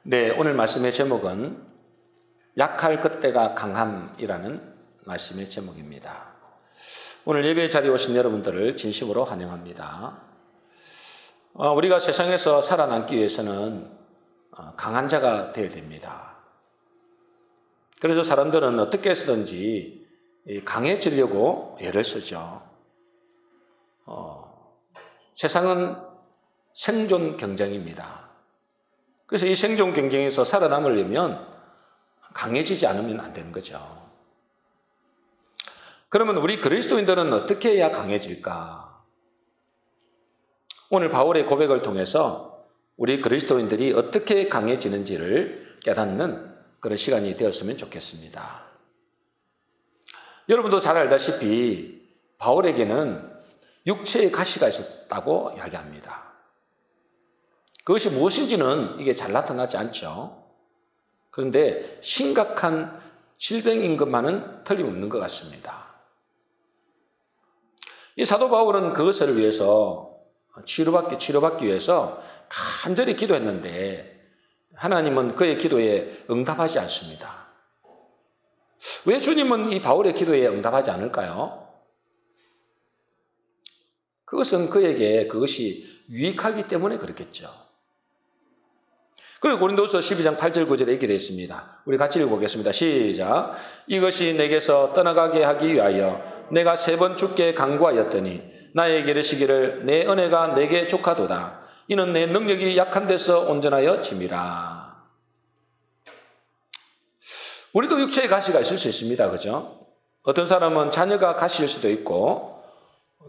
네, 오늘 말씀의 제목은 약할 그때가 강함이라는 말씀의 제목입니다. 오늘 예배 자리에 오신 여러분들을 진심으로 환영합니다. 우리가 세상에서 살아남기 위해서는 강한 자가 되어야 됩니다. 그래서 사람들은 어떻게 해서든지 강해지려고 애를 쓰죠. 세상은 생존 경쟁입니다. 그래서 이 생존 경쟁에서 살아남으려면 강해지지 않으면 안 되는 거죠. 그러면 우리 그리스도인들은 어떻게 해야 강해질까? 오늘 바울의 고백을 통해서 우리 그리스도인들이 어떻게 강해지는지를 깨닫는 그런 시간이 되었으면 좋겠습니다. 여러분도 잘 알다시피 바울에게는 육체의 가시가 있었다고 이야기합니다. 그것이 무엇인지는 이게 잘 나타나지 않죠. 그런데 심각한 질병인 것만은 틀림없는 것 같습니다. 이 사도 바울은 그것을 위해서 치료받기 위해서 간절히 기도했는데 하나님은 그의 기도에 응답하지 않습니다. 왜 주님은 이 바울의 기도에 응답하지 않을까요? 그것은 그에게 그것이 유익하기 때문에 그렇겠죠. 그리고 고린도서 12장 8절 9절에 이렇게 되어 있습니다. 우리 같이 읽어보겠습니다. 시작. 이것이 내게서 떠나가게 하기 위하여 내가 3번 주께 간구하였더니 나에게 이르시기를 내 은혜가 내게 족하도다. 이는 내 능력이 약한 데서 온전하여 짐이라. 우리도 육체의 가시가 있을 수 있습니다. 그죠? 어떤 사람은 자녀가 가시일 수도 있고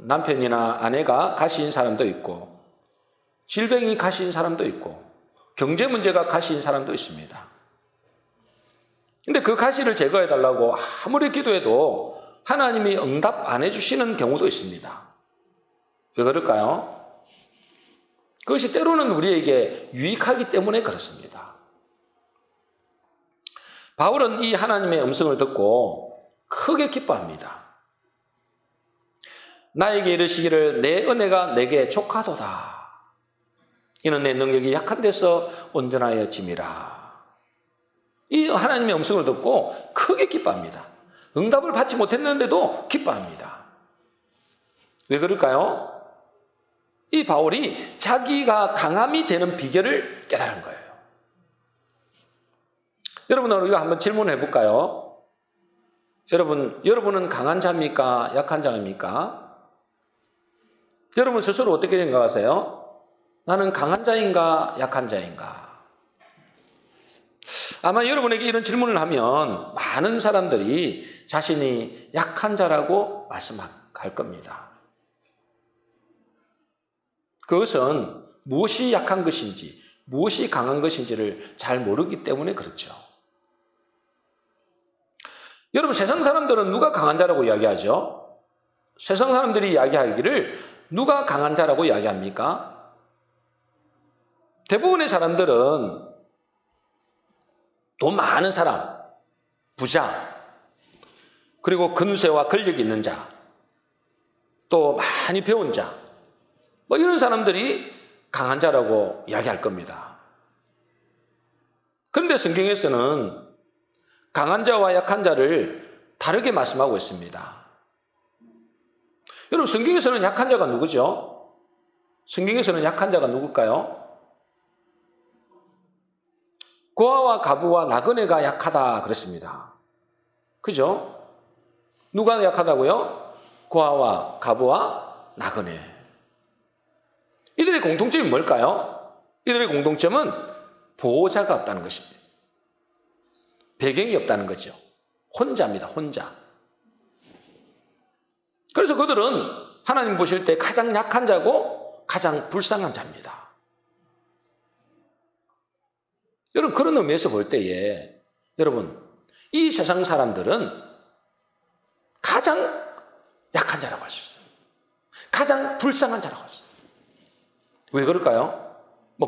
남편이나 아내가 가시인 사람도 있고 질병이 가시인 사람도 있고 경제 문제가 가시인 사람도 있습니다. 근데 그 가시를 제거해달라고 아무리 기도해도 하나님이 응답 안 해주시는 경우도 있습니다. 왜 그럴까요? 그것이 때로는 우리에게 유익하기 때문에 그렇습니다. 바울은 이 하나님의 음성을 듣고 크게 기뻐합니다. 나에게 이르시기를 내 은혜가 내게 족하도다. 이는 내 능력이 약한 데서 온전하여 짐이라. 이 하나님의 음성을 듣고 크게 기뻐합니다. 응답을 받지 못했는데도 기뻐합니다. 왜 그럴까요? 이 바울이 자기가 강함이 되는 비결을 깨달은 거예요. 여러분, 우리가 한번 질문을 해볼까요? 여러분은 강한 자입니까? 약한 자입니까? 여러분 스스로 어떻게 생각하세요? 나는 강한 자인가 약한 자인가? 아마 여러분에게 이런 질문을 하면 많은 사람들이 자신이 약한 자라고 말씀할 겁니다. 그것은 무엇이 약한 것인지 무엇이 강한 것인지를 잘 모르기 때문에 그렇죠. 여러분, 세상 사람들은 누가 강한 자라고 이야기하죠? 세상 사람들이 이야기하기를 누가 강한 자라고 이야기합니까? 대부분의 사람들은 돈 많은 사람, 부자, 그리고 근세와 권력이 있는 자, 또 많이 배운 자, 이런 사람들이 강한 자라고 이야기할 겁니다. 그런데 성경에서는 강한 자와 약한 자를 다르게 말씀하고 있습니다. 여러분, 성경에서는 약한 자가 누구죠? 성경에서는 약한 자가 누굴까요? 고아와 가부와 나그네가 약하다 그랬습니다. 그죠? 누가 약하다고요? 고아와 가부와 나그네. 이들의 공통점이 뭘까요? 이들의 공통점은 보호자가 없다는 것입니다. 배경이 없다는 거죠. 혼자입니다. 혼자. 그래서 그들은 하나님 보실 때 가장 약한 자고 가장 불쌍한 자입니다. 여러분, 그런 의미에서 볼 때에 여러분, 이 세상 사람들은 가장 약한 자라고 할 수 있어요. 가장 불쌍한 자라고 할 수 있어요. 왜 그럴까요?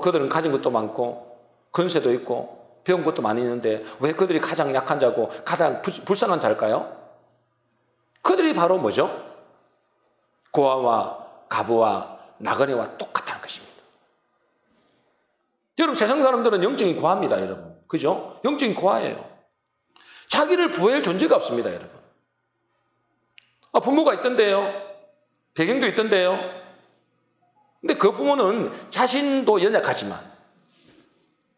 그들은 가진 것도 많고 근세도 있고 배운 것도 많이 있는데 왜 그들이 가장 약한 자고 가장 불쌍한 자일까요? 그들이 바로 뭐죠? 고아와 가부와 나그네와 똑같다는 것입니다. 여러분, 세상 사람들은 영적인 고아입니다, 여러분. 그죠? 영적인 고아예요. 자기를 보호할 존재가 없습니다, 여러분. 부모가 있던데요. 배경도 있던데요. 근데 그 부모는 자신도 연약하지만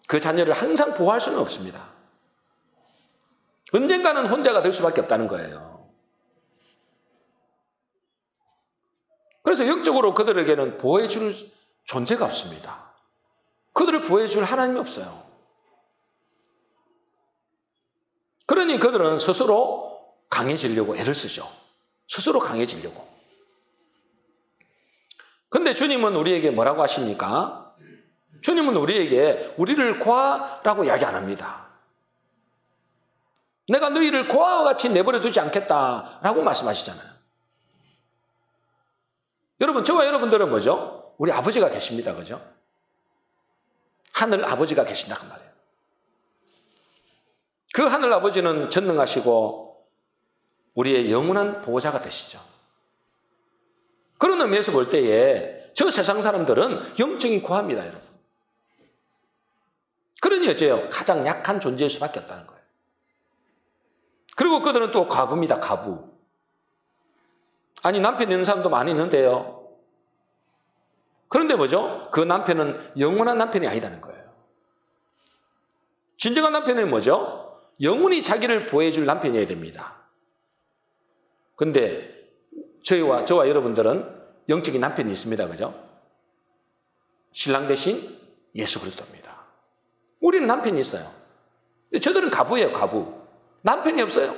그 자녀를 항상 보호할 수는 없습니다. 언젠가는 혼자가 될 수밖에 없다는 거예요. 그래서 영적으로 그들에게는 보호해 줄 존재가 없습니다. 그들을 보호해 줄 하나님이 없어요. 그러니 그들은 스스로 강해지려고 애를 쓰죠. 스스로 강해지려고. 근데 주님은 우리에게 뭐라고 하십니까? 주님은 우리에게 우리를 고아라고 이야기 안 합니다. 내가 너희를 고아와 같이 내버려 두지 않겠다라고 말씀하시잖아요. 여러분, 저와 여러분들은 뭐죠? 우리 아버지가 계십니다. 그죠? 하늘 아버지가 계신다 그 말이에요. 그 하늘 아버지는 전능하시고 우리의 영원한 보호자가 되시죠. 그런 의미에서 볼 때에 저 세상 사람들은 영적인 고아입니다, 여러분. 그러니 어째요? 가장 약한 존재일 수밖에 없다는 거예요. 그리고 그들은 또 과부입니다, 과부. 아니, 남편 있는 사람도 많이 있는데요. 그런데 뭐죠? 그 남편은 영원한 남편이 아니다는 거예요. 진정한 남편은 뭐죠? 영원히 자기를 보호해줄 남편이어야 됩니다. 근데 저와 여러분들은 영적인 남편이 있습니다. 그죠? 신랑 대신 예수 그리스도입니다. 우리는 남편이 있어요. 저들은 과부예요, 과부. 남편이 없어요.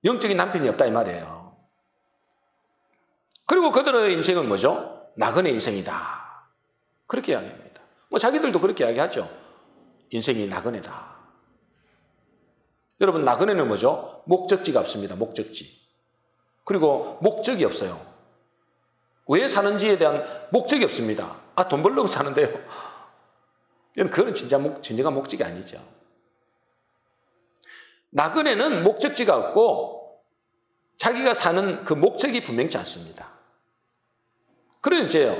영적인 남편이 없다 이 말이에요. 그리고 그들의 인생은 뭐죠? 나그네 인생이다. 그렇게 이야기합니다. 자기들도 그렇게 이야기하죠. 인생이 나그네다. 여러분, 나그네는 뭐죠? 목적지가 없습니다. 목적지. 그리고 목적이 없어요. 왜 사는지에 대한 목적이 없습니다. 돈 벌려고 사는데요. 그건 진정한 목적이 아니죠. 나그네는 목적지가 없고 자기가 사는 그 목적이 분명치 않습니다. 그런 이제요.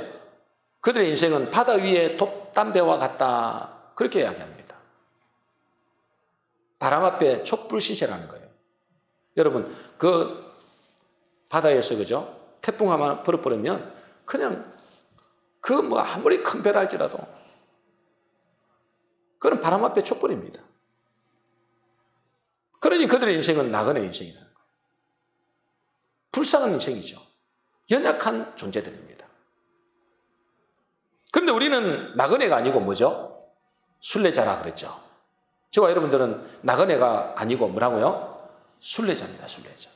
그들의 인생은 바다 위에 돛담배와 같다. 그렇게 이야기합니다. 바람 앞에 촛불 시세라는 거예요. 여러분, 그 바다에서 그죠? 태풍 하나 불어버리면 그냥 아무리 큰 배라 할지라도 그건 바람 앞에 촛불입니다. 그러니 그들의 인생은 나그네 인생이라는 거예요. 불쌍한 인생이죠. 연약한 존재들입니다. 그런데 우리는 나그네가 아니고 뭐죠? 순례자라 그랬죠. 저와 여러분들은 나그네가 아니고 뭐라고요? 순례자입니다. 순례자.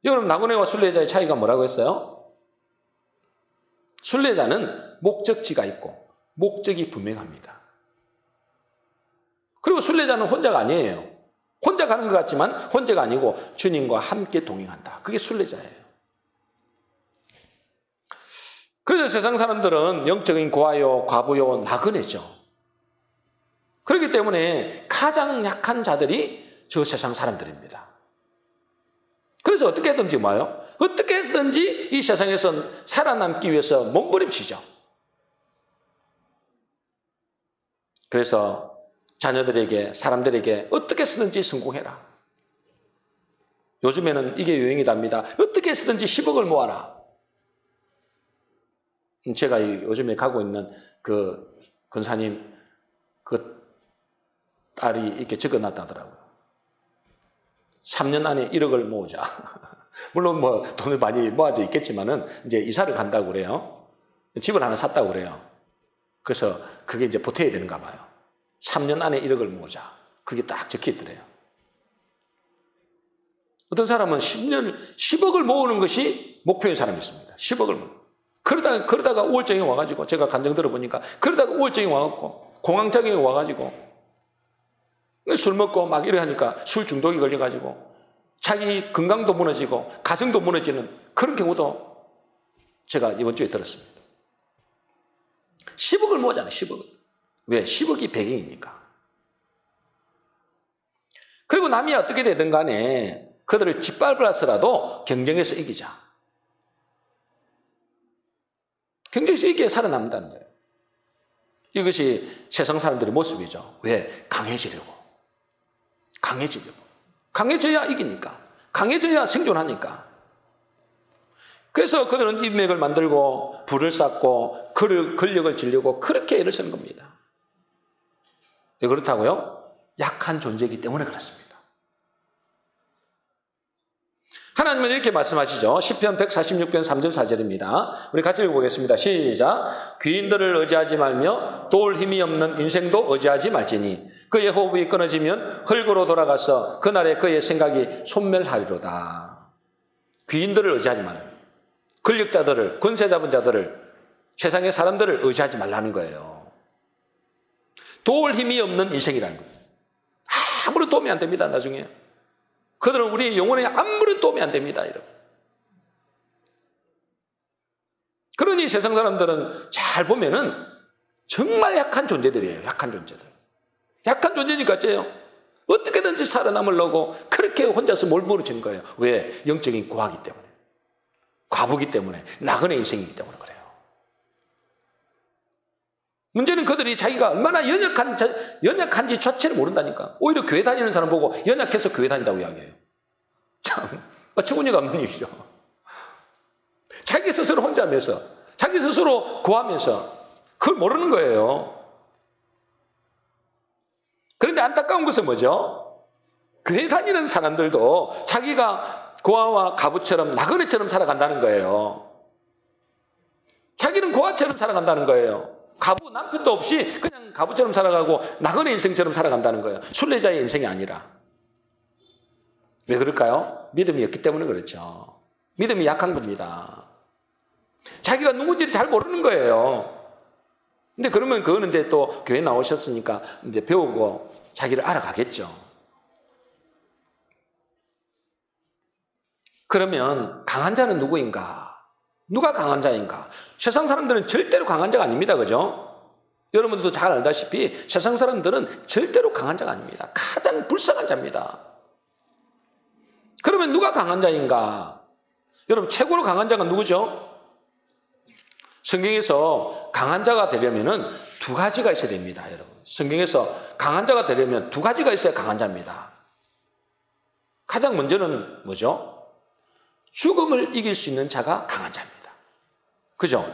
여러분, 나그네와 순례자의 차이가 뭐라고 했어요? 순례자는 목적지가 있고 목적이 분명합니다. 그리고 순례자는 혼자가 아니에요. 혼자 가는 것 같지만 혼자가 아니고 주님과 함께 동행한다. 그게 순례자예요. 그래서 세상 사람들은 영적인 고아요, 과부요, 나그네죠. 그렇기 때문에 가장 약한 자들이 저 세상 사람들입니다. 그래서 어떻게 해든지 뭐요? 어떻게 해서든지 이 세상에서 살아남기 위해서 몸부림치죠. 그래서 자녀들에게, 사람들에게 어떻게 해서든지 성공해라. 요즘에는 이게 유행이답니다. 어떻게 해서든지 10억을 모아라. 제가 요즘에 가고 있는 그 권사님 그 딸이 이렇게 적어놨다더라고요. 3년 안에 1억을 모으자. 물론 돈을 많이 모아져 있겠지만은 이제 이사를 간다고 그래요. 집을 하나 샀다고 그래요. 그래서 그게 이제 보태야 되는가 봐요. 3년 안에 1억을 모으자. 그게 딱 적혀 있더래요. 어떤 사람은 10억을 모으는 것이 목표인 사람이 있습니다. 10억을 모으는. 그러다가 우울증이 와가지고, 제가 간증 들어보니까, 그러다가 우울증이 와가지고, 공황장애가 와가지고, 술 먹고 막 이래 하니까 술 중독이 걸려가지고, 자기 건강도 무너지고, 가정도 무너지는 그런 경우도 제가 이번 주에 들었습니다. 10억을 모으잖아요, 10억. 왜? 10억이 배경이니까. 그리고 남이 어떻게 되든 간에 그들을 짓밟아서라도 경쟁해서 이기자. 굉장히 세게 살아남는다는 거예요. 이것이 세상 사람들의 모습이죠. 왜? 강해지려고. 강해져야 이기니까. 강해져야 생존하니까. 그래서 그들은 인맥을 만들고 부를 쌓고 권력을 지려고 그렇게 애를 쓰는 겁니다. 왜 그렇다고요? 약한 존재이기 때문에 그렇습니다. 하나님은 이렇게 말씀하시죠. 시편 146편 3절 4절입니다. 우리 같이 읽어보겠습니다. 시작. 귀인들을 의지하지 말며 도울 힘이 없는 인생도 의지하지 말지니 그의 호흡이 끊어지면 흙으로 돌아가서 그날에 그의 생각이 소멸하리로다. 귀인들을 의지하지 말아요. 권력자들을, 권세 잡은 자들을, 세상의 사람들을 의지하지 말라는 거예요. 도울 힘이 없는 인생이라는 거예요. 아무런 도움이 안 됩니다, 나중에. 그들은 우리의 영혼에 아무런 도움이 안 됩니다, 여러분. 그러니 세상 사람들은 잘 보면은 정말 약한 존재들이에요, 약한 존재들. 약한 존재니까 어째요? 어떻게든지 살아남으려고 그렇게 혼자서 몰몰이치는 거예요. 왜? 영적인 고하기 때문에. 과부기 때문에. 나그네 인생이기 때문에 그래요. 문제는 그들이 자기가 얼마나 연약한지 자체를 모른다니까. 오히려 교회 다니는 사람 보고 연약해서 교회 다닌다고 이야기해요. 참, 어처구니가 없는 일이죠. 자기 스스로 혼자면서, 자기 스스로 고하면서 그걸 모르는 거예요. 그런데 안타까운 것은 뭐죠? 교회 다니는 사람들도 자기가 고아와 가부처럼 나그네처럼 살아간다는 거예요. 자기는 고아처럼 살아간다는 거예요. 가부 남편도 없이 그냥 가부처럼 살아가고 나그네 인생처럼 살아간다는 거예요. 순례자의 인생이 아니라. 왜 그럴까요? 믿음이 없기 때문에 그렇죠. 믿음이 약한 겁니다. 자기가 누군지를 잘 모르는 거예요. 근데 그러면 그거는 이제 또 교회 나오셨으니까 이제 배우고 자기를 알아가겠죠. 그러면 강한 자는 누구인가? 누가 강한 자인가? 세상 사람들은 절대로 강한 자가 아닙니다. 그죠? 여러분들도 잘 알다시피 세상 사람들은 절대로 강한 자가 아닙니다. 가장 불쌍한 자입니다. 그러면 누가 강한 자인가? 여러분 최고로 강한 자가 누구죠? 성경에서 강한 자가 되려면 두 가지가 있어야 됩니다. 여러분. 성경에서 강한 자가 되려면 두 가지가 있어야 강한 자입니다. 가장 먼저는 뭐죠? 죽음을 이길 수 있는 자가 강한 자입니다. 그죠?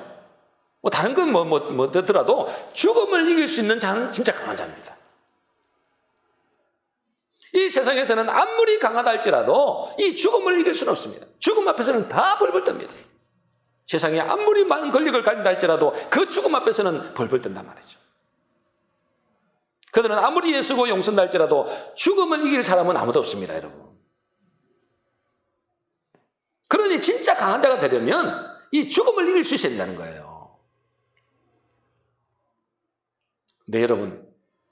뭐 다른 건 뭐 되더라도 죽음을 이길 수 있는 자는 진짜 강한 자입니다. 이 세상에서는 아무리 강하다 할지라도 이 죽음을 이길 수는 없습니다. 죽음 앞에서는 다 벌벌 떱니다. 세상에 아무리 많은 권력을 가진다 할지라도 그 죽음 앞에서는 벌벌 뜬단 말이죠. 그들은 아무리 애쓰고 용선다 할지라도 죽음을 이길 사람은 아무도 없습니다, 여러분. 그러니 진짜 강한 자가 되려면 이 죽음을 이길 수 있어야 된다는 거예요. 네, 여러분.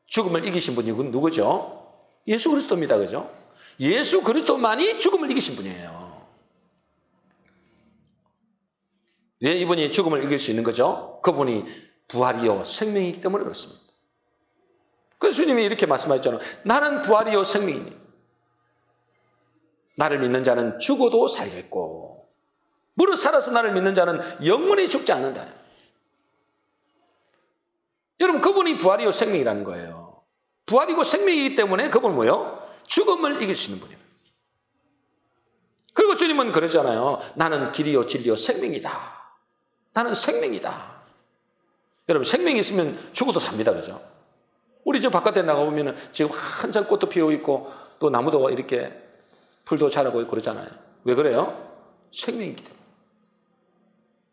죽음을 이기신 분이 누구죠? 예수 그리스도입니다. 그죠? 예수 그리스도만이 죽음을 이기신 분이에요. 왜 이분이 죽음을 이길 수 있는 거죠? 그분이 부활이요 생명이기 때문에 그렇습니다. 그래서 주님이 이렇게 말씀하셨잖아요. 나는 부활이요 생명이니 나를 믿는 자는 죽어도 살겠고 무릇 살아서 나를 믿는 자는 영원히 죽지 않는다. 여러분 그분이 부활이요 생명이라는 거예요. 부활이고 생명이기 때문에 그분은 뭐요? 죽음을 이길 수 있는 분이에요. 그리고 주님은 그러잖아요. 나는 길이요 진리요 생명이다. 나는 생명이다. 여러분 생명이 있으면 죽어도 삽니다. 그죠? 우리 저 바깥에 나가보면 지금 한참 꽃도 피어 있고 또 나무도 이렇게 풀도 자라고 있고 그러잖아요. 왜 그래요? 생명이기 때문에.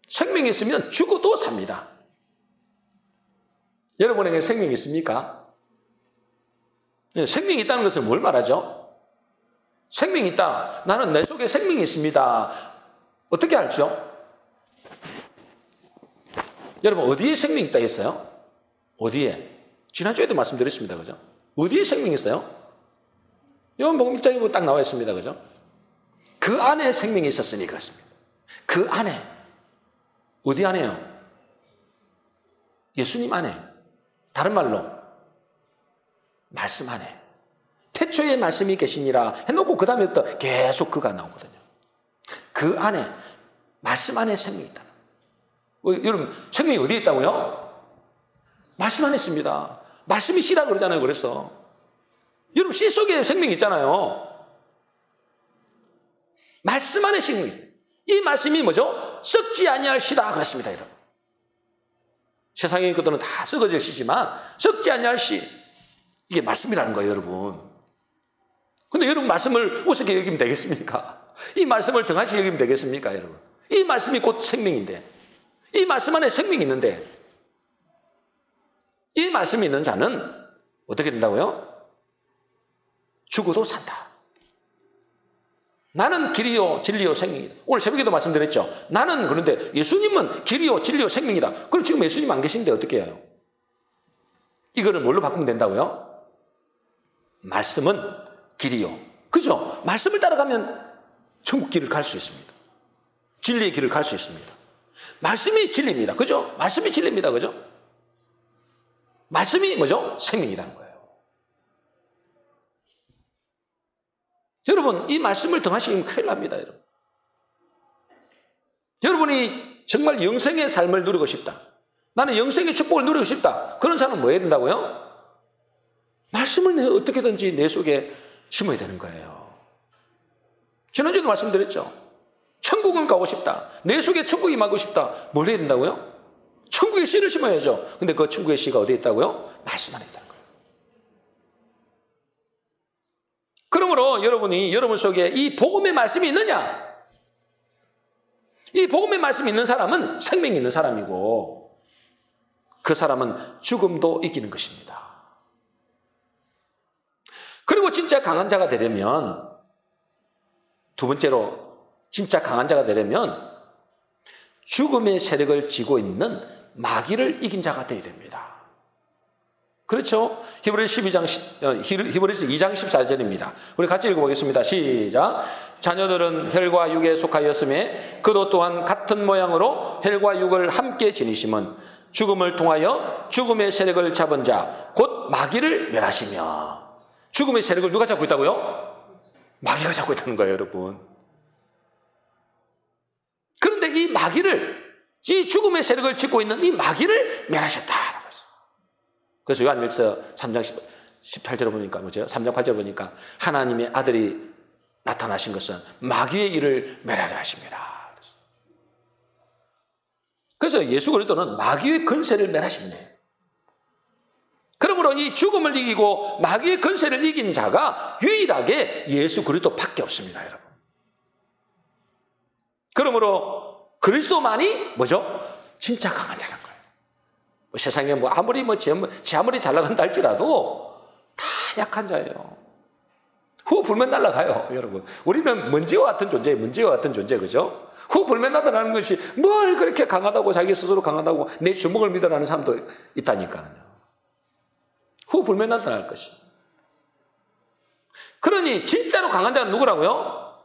생명이 있으면 죽어도 삽니다. 여러분에게 생명이 있습니까? 생명이 있다는 것은 뭘 말하죠? 생명이 있다. 나는 내 속에 생명이 있습니다. 어떻게 알죠? 여러분 어디에 생명이 있다 했어요? 어디에? 지난주에도 말씀드렸습니다. 그죠? 어디에 생명이 있어요? 요한복음 1장에 보면 딱 나와 있습니다. 그죠? 그 안에 생명이 있었으니 그렇습니다. 그 안에. 어디 안에요? 예수님 안에. 다른 말로 말씀 안에. 태초에 말씀이 계시니라 해놓고 그 다음에 또 계속 그가 나오거든요. 그 안에 말씀 안에 생명이 있다. 여러분, 생명이 어디에 있다고요? 말씀 안에 있습니다. 말씀이 씨라 그러잖아요. 그래서 여러분, 씨 속에 생명이 있잖아요. 말씀 안에 생명이 있어요. 이 말씀이 뭐죠? 썩지 아니할 씨다 그랬습니다. 여러분, 세상의 것들은 다 썩어질 씨지만 썩지 아니할 씨, 이게 말씀이라는 거예요. 여러분, 근데 여러분, 말씀을 우습게 여기면 되겠습니까? 이 말씀을 등하시 여기면 되겠습니까? 여러분, 이 말씀이 곧 생명인데, 이 말씀 안에 생명이 있는데, 이 말씀이 있는 자는 어떻게 된다고요? 죽어도 산다. 나는 길이요 진리요 생명이다. 오늘 새벽에도 말씀드렸죠. 나는, 그런데 예수님은 길이요 진리요 생명이다. 그럼 지금 예수님 안 계신데 어떻게 해요? 이거를 뭘로 바꾸면 된다고요? 말씀은 길이요. 그죠? 말씀을 따라가면 천국 길을 갈 수 있습니다. 진리의 길을 갈 수 있습니다. 말씀이 진리입니다. 그죠? 말씀이 진리입니다. 그죠? 말씀이 뭐죠? 생명이라는 거예요. 여러분, 이 말씀을 등하시면 큰일 납니다. 여러분, 여러분이 정말 영생의 삶을 누리고 싶다, 나는 영생의 축복을 누리고 싶다, 그런 사람은 뭐 해야 된다고요? 말씀을 어떻게든지 내 속에 심어야 되는 거예요. 지난주에도 말씀드렸죠. 천국을 가고 싶다, 내 속에 천국이 임하고 싶다, 뭘 해야 된다고요? 천국의 씨를 심어야죠. 근데 그 천국의 씨가 어디에 있다고요? 말씀 안에 있다는 거예요. 그러므로 여러분이 여러분 속에 이 복음의 말씀이 있느냐? 이 복음의 말씀이 있는 사람은 생명이 있는 사람이고, 그 사람은 죽음도 이기는 것입니다. 그리고 진짜 강한 자가 되려면, 두 번째로 진짜 강한 자가 되려면 죽음의 세력을 쥐고 있는 마귀를 이긴 자가 되어야 됩니다. 그렇죠? 히브리서 2장 14절입니다. 우리 같이 읽어보겠습니다. 시작. 자녀들은 혈과 육에 속하였음에 그도 또한 같은 모양으로 혈과 육을 함께 지니심은 죽음을 통하여 죽음의 세력을 잡은 자 곧 마귀를 멸하시며. 죽음의 세력을 누가 잡고 있다고요? 마귀가 잡고 있다는 거예요. 여러분, 그런데 이 마귀를, 이 죽음의 세력을 짚고 있는 이 마귀를 멸하셨다. 그래서 요한일서 3장 18절을 보니까 뭐죠? 3장 8절 보니까 하나님의 아들이 나타나신 것은 마귀의 일을 멸하려 하십니다. 그래서 예수 그리스도는 마귀의 권세를 멸하십니다. 그러므로 이 죽음을 이기고 마귀의 권세를 이긴 자가 유일하게 예수 그리스도밖에 없습니다, 여러분. 그러므로 그리스도만이 뭐죠? 진짜 강한 자라는 거예요. 세상에 아무리 지 아무리 잘 나간다 할지라도 다 약한 자예요. 후 불면 날아가요, 여러분. 우리는 먼지와 같은 존재예요. 먼지와 같은 존재, 그죠? 후 불면 나타나는 것이 뭘 그렇게 강하다고, 자기 스스로 강하다고 내 주먹을 믿으라는 사람도 있다니까요. 후 불면 나타날 것이. 그러니 진짜로 강한 자는 누구라고요?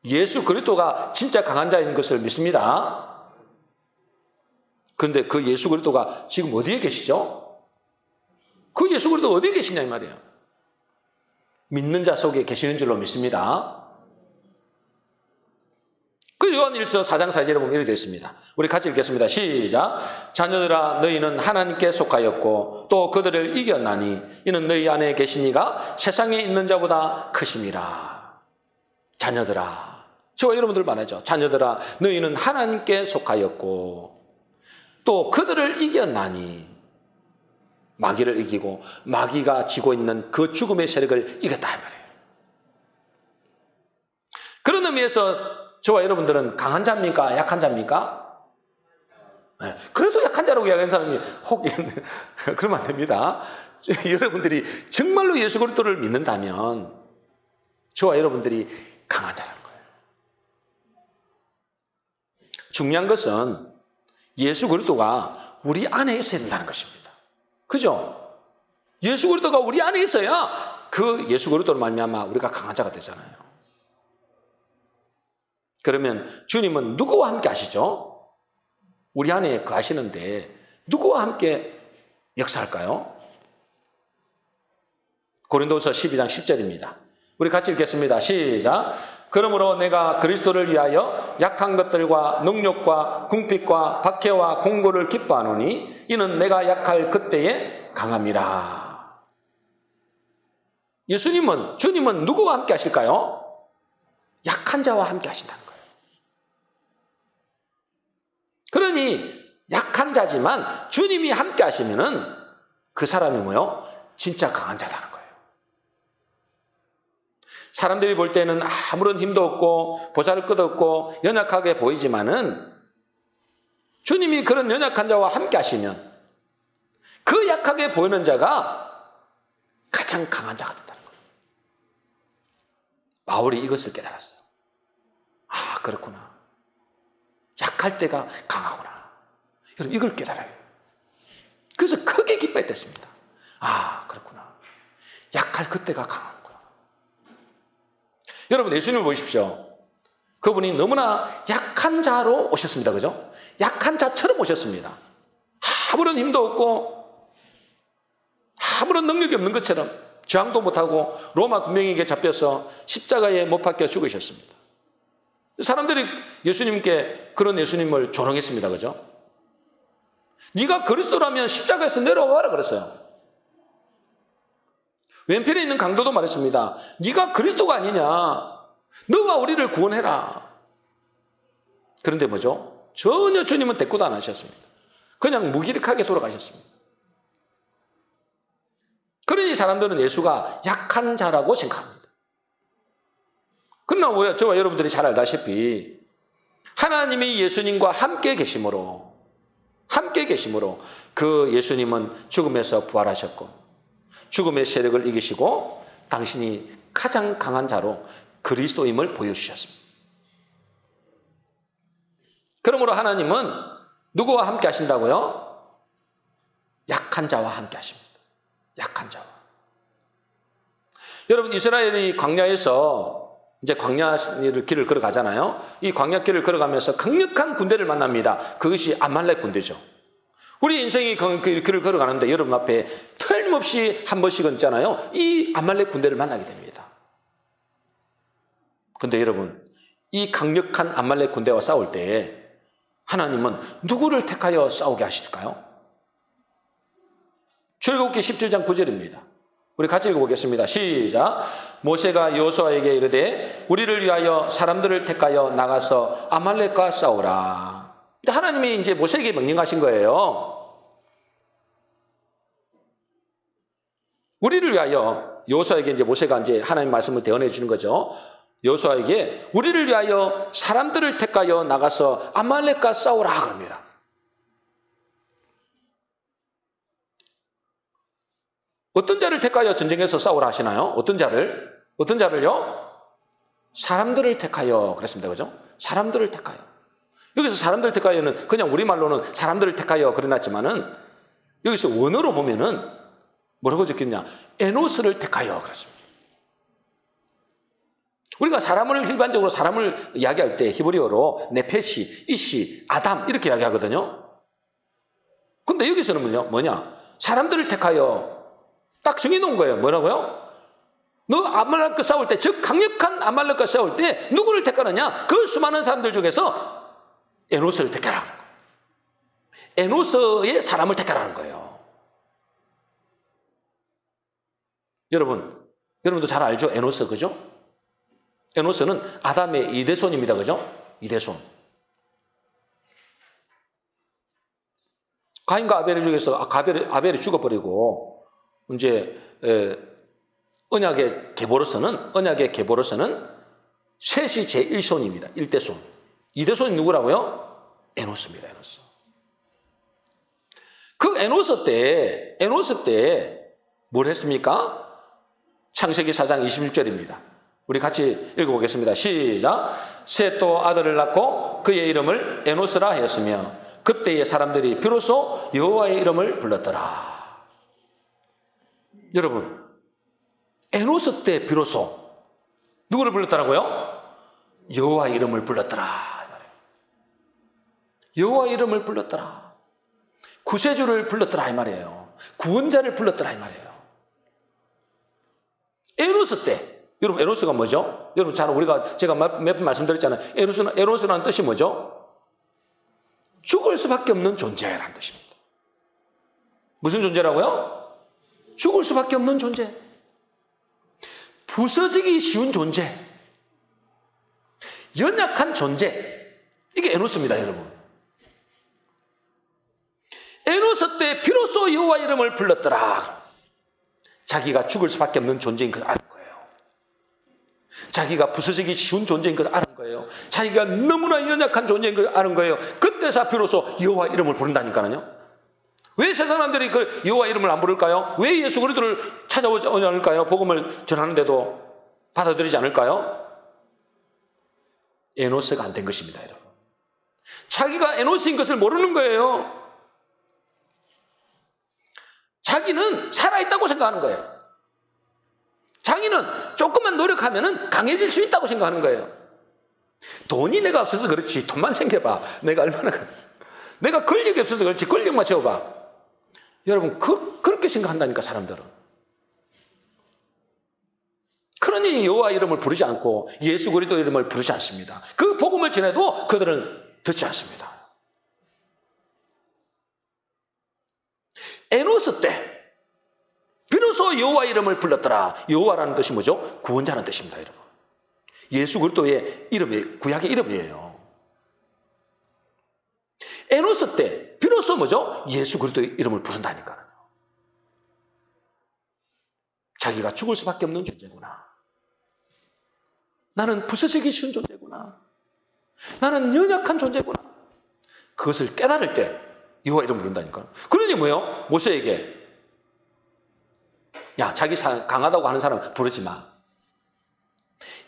예수 그리스도가 진짜 강한 자인 것을 믿습니다. 그런데 그 예수 그리스도가 지금 어디에 계시죠? 그 예수 그리스도 어디에 계시냐 이 말이에요. 믿는 자 속에 계시는 줄로 믿습니다. 그 요한일서 4장 4절에 보면 이렇게 되어 있습니다. 우리 같이 읽겠습니다. 시작. 자녀들아, 너희는 하나님께 속하였고 또 그들을 이겼나니 이는 너희 안에 계신 이가 세상에 있는 자보다 크심이라. 자녀들아, 저와 여러분들 말하죠. 자녀들아, 너희는 하나님께 속하였고 또 그들을 이겼나니, 마귀를 이기고 마귀가 쥐고 있는 그 죽음의 세력을 이겼다 이 말이에요. 그런 의미에서 저와 여러분들은 강한 자입니까? 약한 자입니까? 네. 그래도 약한 자라고 이야기하는 사람이 혹 그러면 안 됩니다. 여러분들이 정말로 예수 그리스도를 믿는다면 저와 여러분들이 강한 자라는 거예요. 중요한 것은 예수 그리스도가 우리 안에 있어야 된다는 것입니다. 그죠? 예수 그리스도가 우리 안에 있어야 그 예수 그리스도로 말미암아 우리가 강한 자가 되잖아요. 그러면 주님은 누구와 함께 하시죠? 우리 안에 거하시는데 누구와 함께 역사할까요? 고린도후서 12장 10절입니다. 우리 같이 읽겠습니다. 시작. 그러므로 내가 그리스도를 위하여 약한 것들과 능력과 궁핍과 박해와 공고를 기뻐하노니 이는 내가 약할 그때에 강함이라. 주님은 누구와 함께 하실까요? 약한 자와 함께 하신다는 거예요. 그러니 약한 자지만 주님이 함께 하시면은 그 사람이 뭐요? 진짜 강한 자라는 거예요. 사람들이 볼 때는 아무런 힘도 없고 보잘것없고 연약하게 보이지만은 주님이 그런 연약한 자와 함께 하시면 그 약하게 보이는 자가 가장 강한 자가 된다는 거예요. 바울이 이것을 깨달았어요. 아, 그렇구나. 약할 때가 강하구나. 여러분, 이걸 깨달아요. 그래서 크게 기뻐했습니다. 아, 그렇구나. 약할 그때가 강하구나. 여러분, 예수님을 보십시오. 그분이 너무나 약한 자로 오셨습니다. 그죠? 약한 자처럼 오셨습니다. 아무런 힘도 없고 아무런 능력이 없는 것처럼 저항도 못하고 로마 군병에게 잡혀서 십자가에 못 박혀 죽으셨습니다. 사람들이 예수님께 그런 예수님을 조롱했습니다. 그죠? 네가 그리스도라면 십자가에서 내려와라 그랬어요. 왼편에 있는 강도도 말했습니다. 네가 그리스도가 아니냐. 너가 우리를 구원해라. 그런데 뭐죠? 전혀 주님은 대꾸도 안 하셨습니다. 그냥 무기력하게 돌아가셨습니다. 그러니 사람들은 예수가 약한 자라고 생각합니다. 그러나 저와 여러분들이 잘 알다시피 하나님이 예수님과 함께 계심으로 그 예수님은 죽음에서 부활하셨고 죽음의 세력을 이기시고 당신이 가장 강한 자로 그리스도임을 보여주셨습니다. 그러므로 하나님은 누구와 함께 하신다고요? 약한 자와 함께 하십니다. 약한 자와. 여러분, 이스라엘이 광야에서 이제 광야를 길을 걸어가잖아요. 이 광야길을 걸어가면서 강력한 군대를 만납니다. 그것이 아말렉 군대죠. 우리 인생이 그 길을 걸어가는데 여러분 앞에 틀림없이 한 번씩은 있잖아요. 이 아말렉 군대를 만나게 됩니다. 그런데 여러분, 이 강력한 아말렉 군대와 싸울 때 하나님은 누구를 택하여 싸우게 하실까요? 출애굽기 17장 9절입니다. 우리 같이 읽어보겠습니다. 시작. 모세가 여호수아에게 이르되 우리를 위하여 사람들을 택하여 나가서 아말렉과 싸우라. 하나님이 이제 모세에게 명령하신 거예요. 우리를 위하여 여호수아에게 이제 모세가 이제 하나님 말씀을 대언해 주는 거죠. 여호수아에게 우리를 위하여 사람들을 택하여 나가서 아말렉과 싸우라 그럽니다. 어떤 자를 택하여 전쟁에서 싸우라 하시나요? 어떤 자를요? 사람들을 택하여 그랬습니다. 그죠? 사람들을 택하여. 여기서 사람들을 택하여는 그냥 우리말로는 사람들을 택하여 그래놨지만은 여기서 원어로 보면은 뭐라고 적혔냐? 에노스를 택하여 그랬습니다. 우리가 일반적으로 사람을 이야기할 때 히브리어로 네페시, 이시, 아담 이렇게 이야기하거든요. 근데 여기서는 뭐냐? 사람들을 택하여 딱 정해놓은 거예요. 뭐라고요? 너 아말렉과 싸울 때, 즉 강력한 아말렉과 싸울 때 누구를 택하느냐? 그 수많은 사람들 중에서 에노스를 택하라는 거예요. 에노스의 사람을 택하라는 거예요. 여러분도 잘 알죠? 에노스, 그죠? 에노스는 아담의 이대손입니다. 그죠? 이대손. 가인과 아벨 중에서 아벨이 죽어버리고 이제 언약의 계보로서는 셋이 제1손입니다. 1대손. 2대손이 누구라고요? 에노스입니다. 에노스. 그 에노스 때 뭘 했습니까? 창세기 4장 26절입니다. 우리 같이 읽어보겠습니다. 시작. 셋도 아들을 낳고 그의 이름을 에노스라 하였으며 그때의 사람들이 비로소 여호와의 이름을 불렀더라. 여러분, 에노스 때 비로소 누구를 불렀더라고요? 여호와의 이름을 불렀더라. 여호와의 이름을 불렀더라. 구세주를 불렀더라 이 말이에요. 구원자를 불렀더라 이 말이에요. 에노스 때, 여러분, 에노스가 뭐죠? 여러분, 제가 몇 번 말씀드렸잖아요. 에노스라는 뜻이 뭐죠? 죽을 수밖에 없는 존재라는 뜻입니다. 무슨 존재라고요? 죽을 수밖에 없는 존재. 부서지기 쉬운 존재. 연약한 존재. 이게 에노스입니다, 여러분. 에노스 때 비로소 여호와 이름을 불렀더라. 자기가 죽을 수밖에 없는 존재인 걸 아는 거예요. 자기가 부서지기 쉬운 존재인 걸 아는 거예요. 자기가 너무나 연약한 존재인 걸 아는 거예요. 그때서 비로소 여호와 이름을 부른다니까요. 왜 세 사람들이 그 여호와 이름을 안 부를까요? 왜 예수 그리스도를 찾아오지 않을까요? 복음을 전하는데도 받아들이지 않을까요? 에노스가 안 된 것입니다, 여러분. 자기가 에노스인 것을 모르는 거예요. 자기는 살아있다고 생각하는 거예요. 자기는 조금만 노력하면 강해질 수 있다고 생각하는 거예요. 돈이 내가 없어서 그렇지. 돈만 생겨봐. 내가 권력이 없어서 그렇지. 권력만 세워봐. 여러분, 그렇게 생각한다니까, 사람들은. 그러니 여호와 이름을 부르지 않고 예수 그리스도 이름을 부르지 않습니다. 그 복음을 전해도 그들은 듣지 않습니다. 에노스 때 비로소 여호와 이름을 불렀더라. 여호와라는 뜻이 뭐죠? 구원자라는 뜻입니다, 여러분. 예수 그리스도의 이름이 구약의 이름이에요. 에노스 때 비로소 뭐죠? 예수 그리스도의 이름을 부른다니까요. 자기가 죽을 수밖에 없는 존재구나. 나는 부서지기 쉬운 존재구나. 나는 연약한 존재구나. 그것을 깨달을 때 여호와 이름을 부른다니까. 그러니 뭐요? 모세에게 야, 자기 강하다고 하는 사람 부르지 마.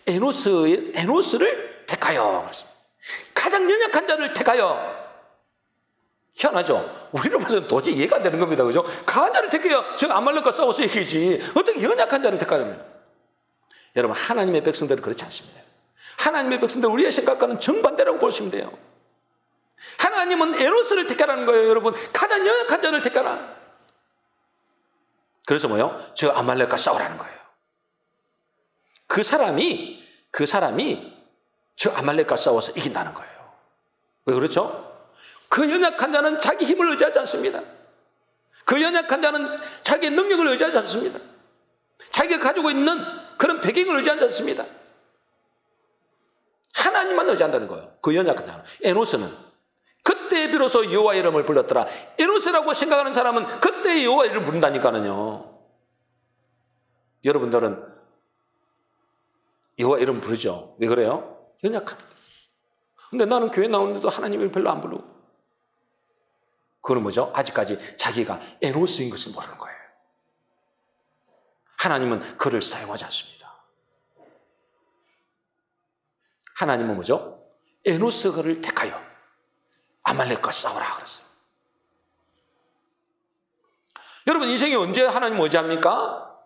에노스를 택하여. 가장 연약한 자를 택하여. 희한하죠? 우리로 봐서는 도저히 이해가 안 되는 겁니다. 그죠? 강한 자를 택해야 저 아말렉과 싸워서 이기지. 어떻게 연약한 자를 택하냐면. 여러분, 하나님의 백성들은 그렇지 않습니다. 하나님의 백성들은 우리의 생각과는 정반대라고 보시면 돼요. 하나님은 에노스를 택하라는 거예요, 여러분. 가장 연약한 자를 택하라. 그래서 뭐요? 저 아말렉과 싸우라는 거예요. 그 사람이 저 아말렉과 싸워서 이긴다는 거예요. 왜 그렇죠? 그 연약한 자는 자기 힘을 의지하지 않습니다. 그 연약한 자는 자기의 능력을 의지하지 않습니다. 자기가 가지고 있는 그런 배경을 의지하지 않습니다. 하나님만 의지한다는 거예요. 그 연약한 자는. 에노스는 그때 비로소 여호와 이름을 불렀더라. 에노스라고 생각하는 사람은 그때 여호와 이름을 부른다니까요. 여러분들은 여호와 이름 부르죠. 왜 그래요? 연약합니다. 근데 나는 교회 나오는데도 하나님을 별로 안 부르고. 그건 뭐죠? 아직까지 자기가 에노스인 것을 모르는 거예요. 하나님은 그를 사용하지 않습니다. 하나님은 뭐죠? 에노스를 택하여 아말렉과 싸우라 그랬어요. 여러분, 인생이 언제 하나님 의지합니까?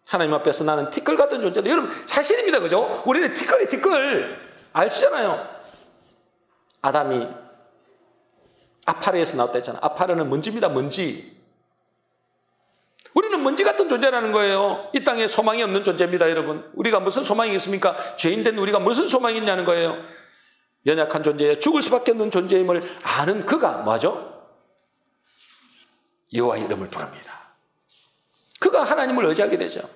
하나님 앞에서 나는 티끌 같은 존재다. 여러분, 사실입니다. 그죠? 우리는 티끌. 아시잖아요. 아담이 아파르에서 나왔다 했잖아요. 아파르는 먼지입니다. 먼지. 우리는 먼지 같은 존재라는 거예요. 이 땅에 소망이 없는 존재입니다, 여러분. 우리가 무슨 소망이 있습니까? 죄인된 우리가 무슨 소망이 있냐는 거예요. 연약한 존재에 죽을 수밖에 없는 존재임을 아는 그가 뭐죠? 여호와 이름을 부릅니다. 그가 하나님을 의지하게 되죠.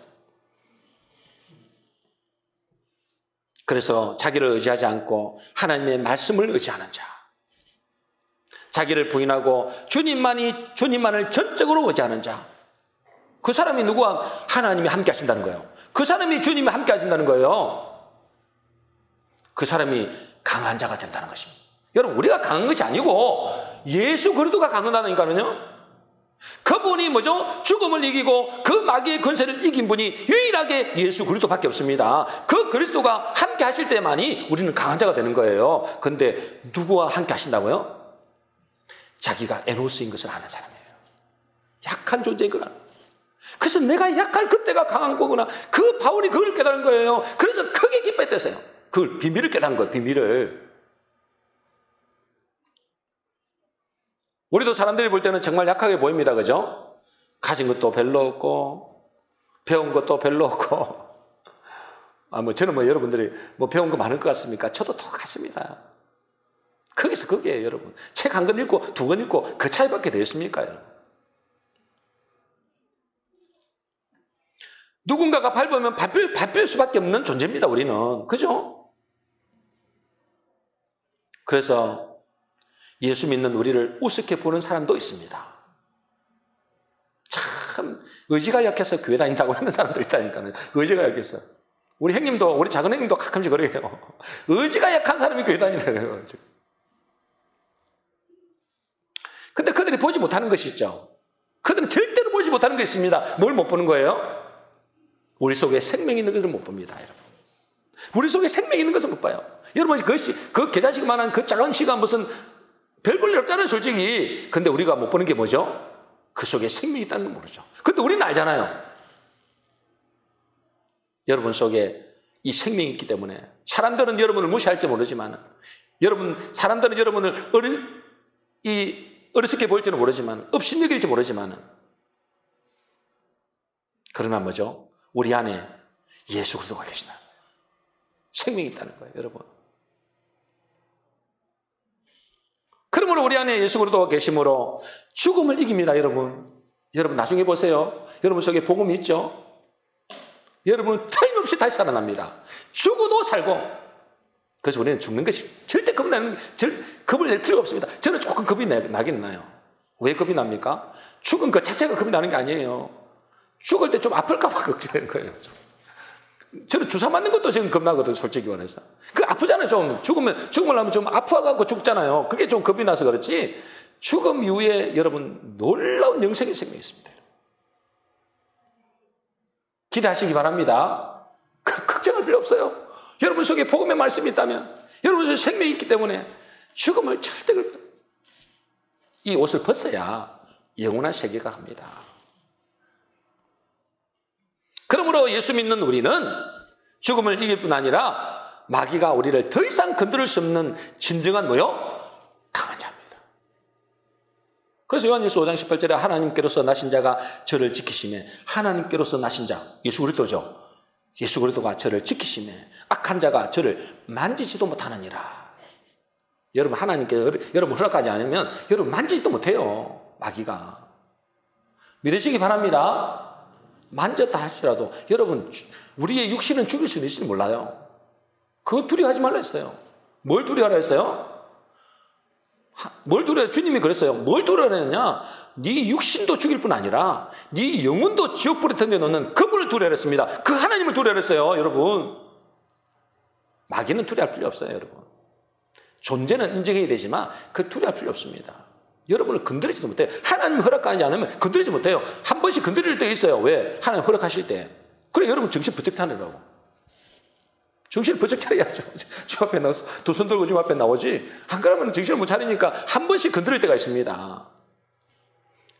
그래서 자기를 의지하지 않고 하나님의 말씀을 의지하는 자, 자기를 부인하고 주님만을 전적으로 의지하는 자, 그 사람이 누구와 하나님이 함께 하신다는 거예요. 그 사람이 주님이 함께 하신다는 거예요. 그 사람이 강한 자가 된다는 것입니다. 여러분, 우리가 강한 것이 아니고 예수 그리스도가 강하다니까요. 그분이 뭐죠? 죽음을 이기고 그 마귀의 권세를 이긴 분이 유일하게 예수 그리스도밖에 없습니다. 그 그리스도가 함께 하실 때만이 우리는 강한 자가 되는 거예요. 그런데 누구와 함께 하신다고요? 자기가 에노스인 것을 아는 사람이에요. 약한 존재인 걸 아는. 그래서 내가 약할 그때가 강한 거구나. 그 바울이 그걸 깨달은 거예요. 그래서 크게 기뻐했대요. 그 비밀을 깨달은 거예요. 비밀을. 우리도 사람들이 볼 때는 정말 약하게 보입니다. 그죠? 가진 것도 별로 없고 배운 것도 별로 없고 저는 여러분들이 배운 거 많을 것 같습니까? 저도 똑같습니다. 거기서 거기에요, 여러분. 책 한 권 읽고 두 권 읽고 그 차이밖에 되겠습니까, 여러분? 누군가가 밟으면 밟힐 수밖에 없는 존재입니다, 우리는. 그죠? 그래서 예수 믿는 우리를 우습게 보는 사람도 있습니다. 참 의지가 약해서 교회 다닌다고 하는 사람도 있다니까요. 의지가 약해서. 우리 작은 형님도 가끔씩 그래요. 의지가 약한 사람이 교회 다니래요. 근데 그들이 보지 못하는 것이 있죠. 그들은 절대로 보지 못하는 것이 있습니다. 뭘 못 보는 거예요? 우리 속에 생명이 있는 것을 못 봅니다, 여러분. 우리 속에 생명이 있는 것을 못 봐요. 여러분, 그 계좌식만한 그 작은 시간 무슨 별 볼 일 없잖아요, 솔직히. 근데 우리가 못 보는 게 뭐죠? 그 속에 생명이 있다는 걸 모르죠. 근데 우리는 알잖아요. 여러분 속에 이 생명이 있기 때문에 사람들은 여러분을 무시할지 모르지만 사람들은 여러분을 어리석게 보일지는 모르지만 업신여길지 모르지만 그러나 뭐죠? 우리 안에 예수 그리스도가 계시나 생명이 있다는 거예요, 여러분. 그러므로 우리 안에 예수 그리스도가 계심으로 죽음을 이깁니다, 여러분. 여러분 나중에 보세요. 여러분 속에 복음이 있죠? 여러분 틀림없이 다시 살아납니다. 죽어도 살고. 그래서 우리는 죽는 것이 절대 겁을 낼 필요가 없습니다. 저는 조금 겁이 나긴 나요. 왜 겁이 납니까? 죽은 것 자체가 겁이 나는 게 아니에요. 죽을 때 좀 아플까 봐 걱정되는 거예요. 저는 주사 맞는 것도 지금 겁나거든요, 솔직히 말해서. 아프잖아요, 좀. 죽음을 하면 좀 아파갖고 죽잖아요. 그게 좀 겁이 나서 그렇지. 죽음 이후에 여러분 놀라운 영생의 생명이 있습니다. 기대하시기 바랍니다. 걱정할 필요 없어요. 여러분 속에 복음의 말씀이 있다면, 여러분 속에 생명이 있기 때문에 죽음을 절대 이 옷을 벗어야 영원한 세계가 갑니다. 그러므로 예수 믿는 우리는 죽음을 이길 뿐 아니라 마귀가 우리를 더 이상 건드릴 수 없는 진정한 강한 자입니다. 그래서 요한일서 5장 18절에 하나님께로서 나신 자가 저를 지키시매, 하나님께로서 나신 자, 예수 그리스도죠. 예수 그리스도가 저를 지키시매 악한 자가 저를 만지지도 못하느니라. 여러분 하나님께 여러분 허락하지 않으면 여러분 만지지도 못해요, 마귀가. 믿으시기 바랍니다. 만졌다 할지라도 여러분 우리의 육신은 죽일 수는 있을지 몰라요. 그거 두려워하지 말라 했어요. 뭘 두려워하라 했어요? 뭘 두려워해? 주님이 그랬어요. 뭘 두려워하느냐? 네 육신도 죽일 뿐 아니라 네 영혼도 지옥불에 던져놓는 그분을 두려워했습니다. 그 하나님을 두려워했어요, 여러분. 마귀는 두려워할 필요 없어요, 여러분. 존재는 인정해야 되지만 그 두려워할 필요 없습니다. 여러분을 건드리지도 못해요. 하나님 허락하지 않으면 건드리지 못해요. 한 번씩 건드릴 때 있어요. 왜? 하나님 허락하실 때. 그래 여러분 정신 번쩍 차리라고. 정신을 번쩍 차려야죠. 주 앞에 나와서 두 손 들고 주 앞에 나오지. 안 그러면 정신을 못 차리니까 한 번씩 건드릴 때가 있습니다.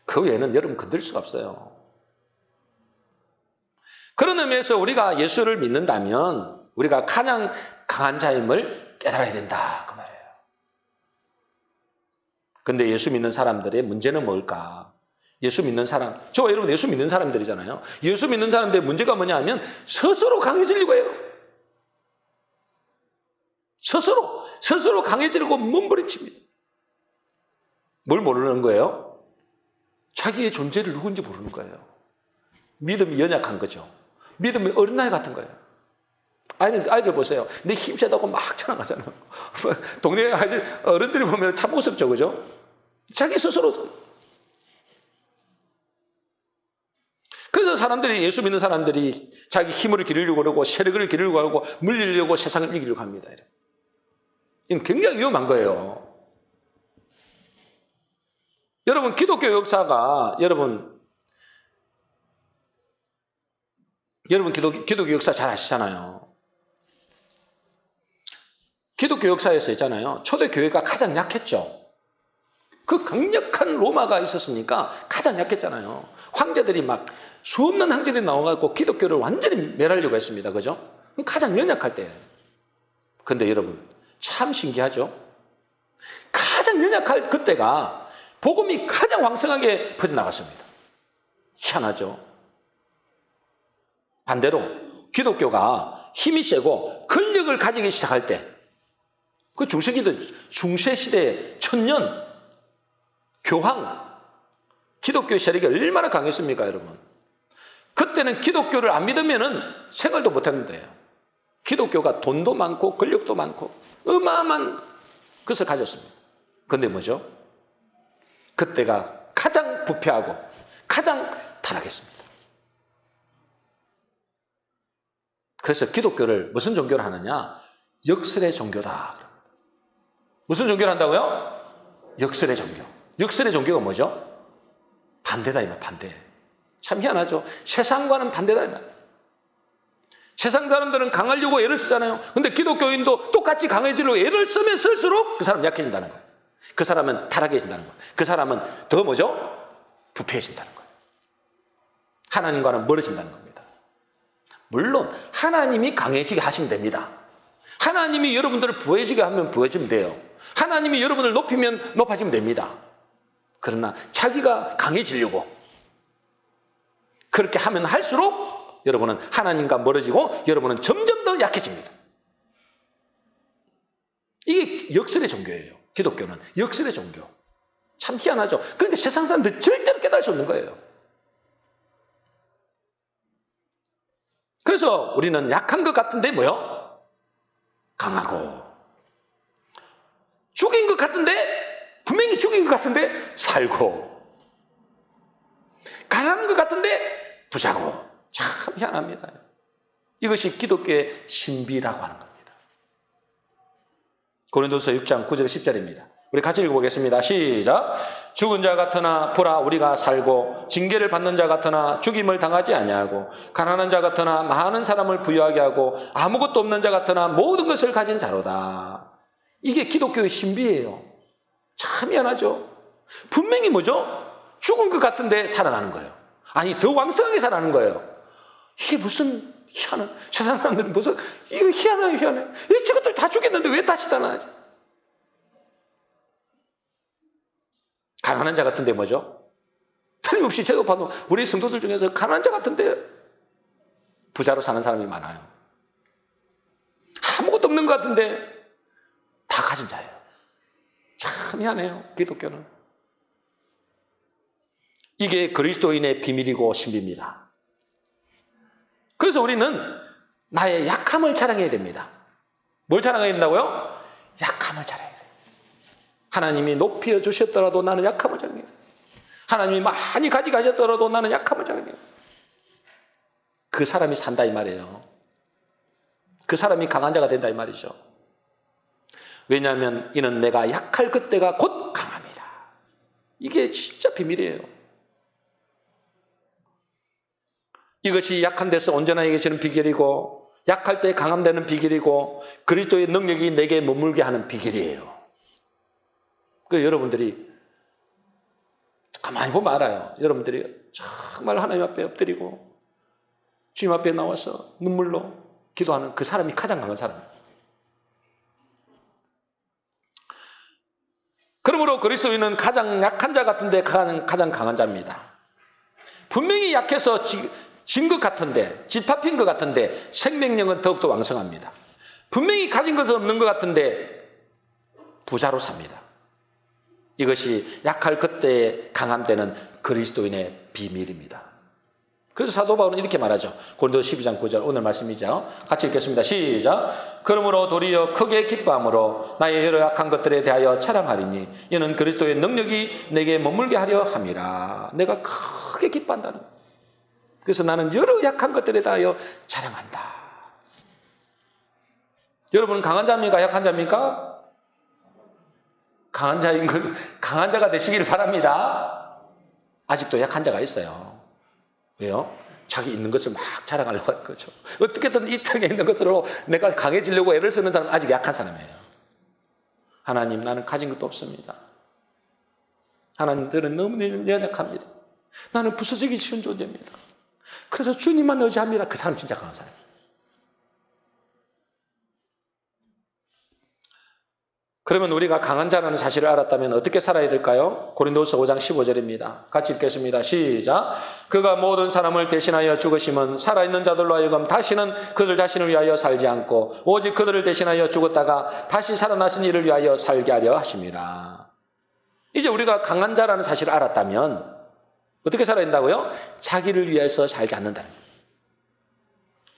그 외에는 여러분 건드릴 수가 없어요. 그런 의미에서 우리가 예수를 믿는다면 우리가 가장 강한 자임을 깨달아야 된다, 그 말이에요. 근데 예수 믿는 사람들의 문제는 뭘까? 예수 믿는 사람, 저와 여러분 예수 믿는 사람들이잖아요. 예수 믿는 사람들의 문제가 뭐냐 하면 스스로 강해지려고 해요. 스스로 강해지려고 몸부림칩니다. 뭘 모르는 거예요? 자기의 존재를 누군지 모르는 거예요. 믿음이 연약한 거죠. 믿음이 어린아이 같은 거예요. 아이들 보세요. 내 힘세다고 막 자랑하잖아요. 동네 어른들이 보면 참 우습죠, 그죠? 자기 스스로. 그래서 사람들이, 예수 믿는 사람들이 자기 힘을 기르려고 그러고 세력을 기르려고 하고 물리려고 세상을 이기려고 합니다. 이건 굉장히 위험한 거예요. 여러분, 기독교 역사가, 여러분 기독교 역사 잘 아시잖아요. 기독교 역사에서 있잖아요. 초대교회가 가장 약했죠. 그 강력한 로마가 있었으니까 가장 약했잖아요. 황제들이 막 수없는 황제들이 나와갖고 기독교를 완전히 멸하려고 했습니다. 그죠? 가장 연약할 때. 근데 여러분, 참 신기하죠? 가장 연약할 그때가 복음이 가장 왕성하게 퍼져나갔습니다. 희한하죠? 반대로 기독교가 힘이 세고 권력을 가지기 시작할 때, 그 중세 시대의 천년 교황, 기독교 세력이 얼마나 강했습니까, 여러분? 그때는 기독교를 안 믿으면은 생활도 못 했는데요. 기독교가 돈도 많고 권력도 많고 어마어마한 것을 가졌습니다. 그런데 뭐죠? 그때가 가장 부패하고 가장 타락했습니다. 그래서 기독교를 무슨 종교를 하느냐? 역설의 종교다. 무슨 종교를 한다고요? 역설의 종교. 역설의 종교가 뭐죠? 반대다, 이 말, 반대. 참 희한하죠? 세상과는 반대다, 이 말. 세상 사람들은 강하려고 애를 쓰잖아요. 근데 기독교인도 똑같이 강해지려고 애를 쓰면 쓸수록 그 사람 약해진다는 거예요. 그 사람은 타락해진다는 거예요. 그 사람은 더 뭐죠? 부패해진다는 거예요. 하나님과는 멀어진다는 겁니다. 물론 하나님이 강해지게 하시면 됩니다. 하나님이 여러분들을 부해지게 하면 부해지면 돼요. 하나님이 여러분을 높이면 높아지면 됩니다. 그러나 자기가 강해지려고 그렇게 하면 할수록 여러분은 하나님과 멀어지고 여러분은 점점 더 약해집니다. 이게 역설의 종교예요. 기독교는 역설의 종교. 참 희한하죠. 그러니까 세상 사람들 절대로 깨달을 수 없는 거예요. 그래서 우리는 약한 것 같은데 뭐요? 강하고. 죽인 것 같은데, 분명히 죽인 것 같은데 살고. 가난한 것 같은데 부자고. 참 희한합니다. 이것이 기독교의 신비라고 하는 겁니다. 고린도서 6장 9절 10절입니다. 우리 같이 읽어보겠습니다. 시작. 죽은 자 같으나 보라 우리가 살고 징계를 받는 자 같으나 죽임을 당하지 아니하고 가난한 자 같으나 많은 사람을 부유하게 하고 아무것도 없는 자 같으나 모든 것을 가진 자로다. 이게 기독교의 신비예요. 참 희한하죠. 분명히 뭐죠? 죽은 것 같은데 살아나는 거예요. 아니 더 왕성하게 살아나는 거예요. 이게 무슨 희한한, 세상 사람들은 무슨 이거 희한해. 이 저것들 다 죽였는데 왜 다시 살아나지? 가난한 자 같은데 뭐죠? 틀림없이 제가 봐도 우리 성도들 중에서 가난한 자 같은데 부자로 사는 사람이 많아요. 아무것도 없는 것 같은데 다 가진 자예요. 참 희한해요, 기독교는. 이게 그리스도인의 비밀이고 신비입니다. 그래서 우리는 나의 약함을 자랑해야 됩니다. 뭘 자랑해야 된다고요? 약함을 자랑해야 돼요. 하나님이 높여 주셨더라도 나는 약함을 자랑해야 돼요. 하나님이 많이 가져가셨더라도 나는 약함을 자랑해야 돼요. 그 사람이 산다 이 말이에요. 그 사람이 강한 자가 된다 이 말이죠. 왜냐하면 이는 내가 약할 그때가 곧 강합니다. 이게 진짜 비밀이에요. 이것이 약한 데서 온전하게 계시는 비결이고 약할 때 강함되는 비결이고 그리스도의 능력이 내게 머물게 하는 비결이에요. 그 여러분들이 가만히 보면 알아요. 여러분들이 정말 하나님 앞에 엎드리고 주님 앞에 나와서 눈물로 기도하는 그 사람이 가장 강한 사람이에요. 그러므로 그리스도인은 가장 약한 자 같은데 가장 강한 자입니다. 분명히 약해서 진 것 같은데, 짓밟힌 것 같은데 생명력은 더욱더 왕성합니다. 분명히 가진 것은 없는 것 같은데 부자로 삽니다. 이것이 약할 그때에 강함되는 그리스도인의 비밀입니다. 그래서 사도 바울은 이렇게 말하죠. 고린도서 12장 9절 오늘 말씀이죠. 같이 읽겠습니다. 시작. 그러므로 도리어 크게 기뻐함으로 나의 여러 약한 것들에 대하여 자랑하리니 이는 그리스도의 능력이 내게 머물게 하려 함이라. 내가 크게 기뻐한다는 거예요. 그래서 나는 여러 약한 것들에 대하여 자랑한다. 여러분은 강한 자입니까? 약한 자입니까? 강한 자가 되시길 바랍니다. 아직도 약한 자가 있어요. 왜요? 자기 있는 것을 막 자랑하려고 하는 거죠. 어떻게든 이 땅에 있는 것으로 내가 강해지려고 애를 쓰는 사람은 아직 약한 사람이에요. 하나님, 나는 가진 것도 없습니다. 하나님들은 너무 연약합니다. 나는 부서지기 쉬운 존재입니다. 그래서 주님만 의지합니다. 그 사람 진짜 강한 사람이에요. 그러면 우리가 강한 자라는 사실을 알았다면 어떻게 살아야 될까요? 고린도후서 5장 15절입니다. 같이 읽겠습니다. 시작. 그가 모든 사람을 대신하여 죽으심은 살아있는 자들로 하여금 다시는 그들 자신을 위하여 살지 않고 오직 그들을 대신하여 죽었다가 다시 살아나신 이를 위하여 살게 하려 하심이라. 이제 우리가 강한 자라는 사실을 알았다면 어떻게 살아야 된다고요? 자기를 위해서 살지 않는다는 거예요.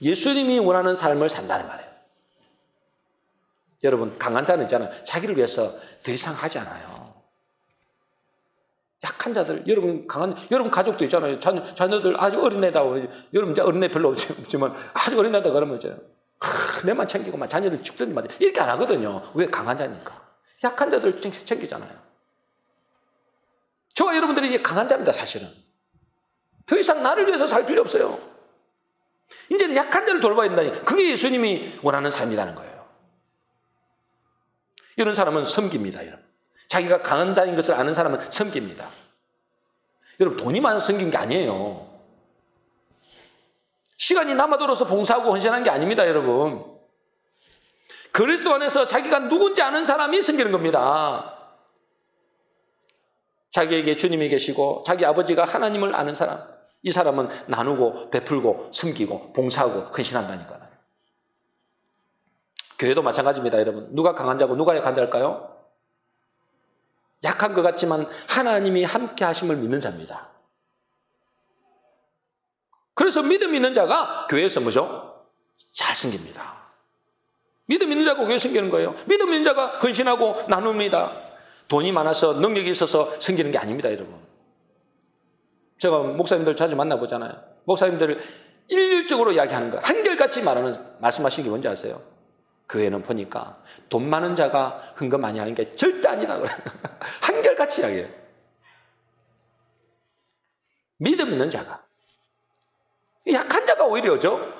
예수님이 원하는 삶을 산다는 말이에요. 여러분, 강한 자는 있잖아요. 자기를 위해서 더 이상 하지 않아요. 약한 자들, 여러분 가족도 있잖아요. 자녀들 아주 어린애다. 여러분 이제 어린애 별로 없지만 아주 어린애다 그러면 이제 내만 챙기고 막 자녀들 죽든지 막 이렇게 안 하거든요. 왜? 강한 자니까. 약한 자들 챙기잖아요. 저와 여러분들이 이게 강한 자입니다, 사실은. 더 이상 나를 위해서 살 필요 없어요. 이제는 약한 자를 돌봐야 된다니. 그게 예수님이 원하는 삶이라는 거예요. 이런 사람은 섬깁니다, 여러분. 자기가 강한 자인 것을 아는 사람은 섬깁니다. 여러분, 돈이 많아서 섬긴 게 아니에요. 시간이 남아들어서 봉사하고 헌신하는 게 아닙니다, 여러분. 그리스도 안에서 자기가 누군지 아는 사람이 섬기는 겁니다. 자기에게 주님이 계시고 자기 아버지가 하나님을 아는 사람, 이 사람은 나누고 베풀고 섬기고 봉사하고 헌신한다니까요. 교회도 마찬가지입니다, 여러분. 누가 강한 자고 누가 약한 자일까요? 약한 것 같지만 하나님이 함께 하심을 믿는 자입니다. 그래서 믿음 있는 자가 교회에서 뭐죠? 잘 섬깁니다. 믿음 있는 자가 교회 섬기는 거예요. 믿음 있는 자가 헌신하고 나눕니다. 돈이 많아서 능력이 있어서 섬기는 게 아닙니다, 여러분. 제가 목사님들 자주 만나보잖아요. 목사님들을 일률적으로 이야기하는 거, 한결같이 말씀하시는 게 뭔지 아세요? 교회는 보니까 돈 많은 자가 헌금 많이 하는 게 절대 아니라고 그래요. 한결같이 이야기해요. 믿음 있는 자가. 약한 자가 오히려죠.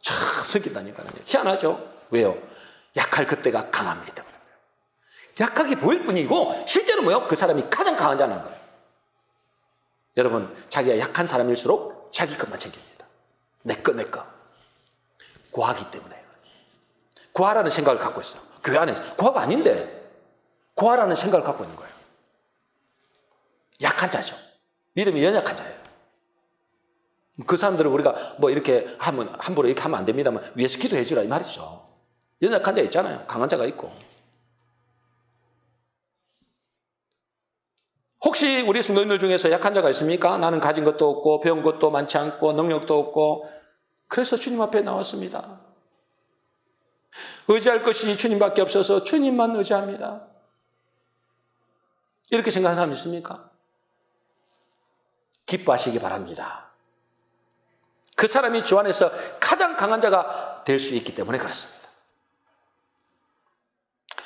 참 섬긴다니까요. 희한하죠. 왜요? 약할 그때가 강합니다 때문에. 약하게 보일 뿐이고 실제로 뭐요? 그 사람이 가장 강한 자라는 거예요. 여러분, 자기가 약한 사람일수록 자기 것만 챙깁니다. 내 거. 구하기 때문에. 구하라는 생각을 갖고 있어요. 교회 안에서. 구하가 아닌데 구하라는 생각을 갖고 있는 거예요. 약한 자죠. 믿음이 연약한 자예요. 그 사람들은 우리가 뭐 이렇게 하면 함부로 이렇게 하면 안 됩니다만 위에서 기도해 주라 이 말이죠. 연약한 자 있잖아요. 강한 자가 있고. 혹시 우리 성도님들 중에서 약한 자가 있습니까? 나는 가진 것도 없고 배운 것도 많지 않고 능력도 없고 그래서 주님 앞에 나왔습니다. 의지할 것이 주님밖에 없어서 주님만 의지합니다. 이렇게 생각하는 사람 있습니까? 기뻐하시기 바랍니다. 그 사람이 주 안에서 가장 강한 자가 될 수 있기 때문에 그렇습니다.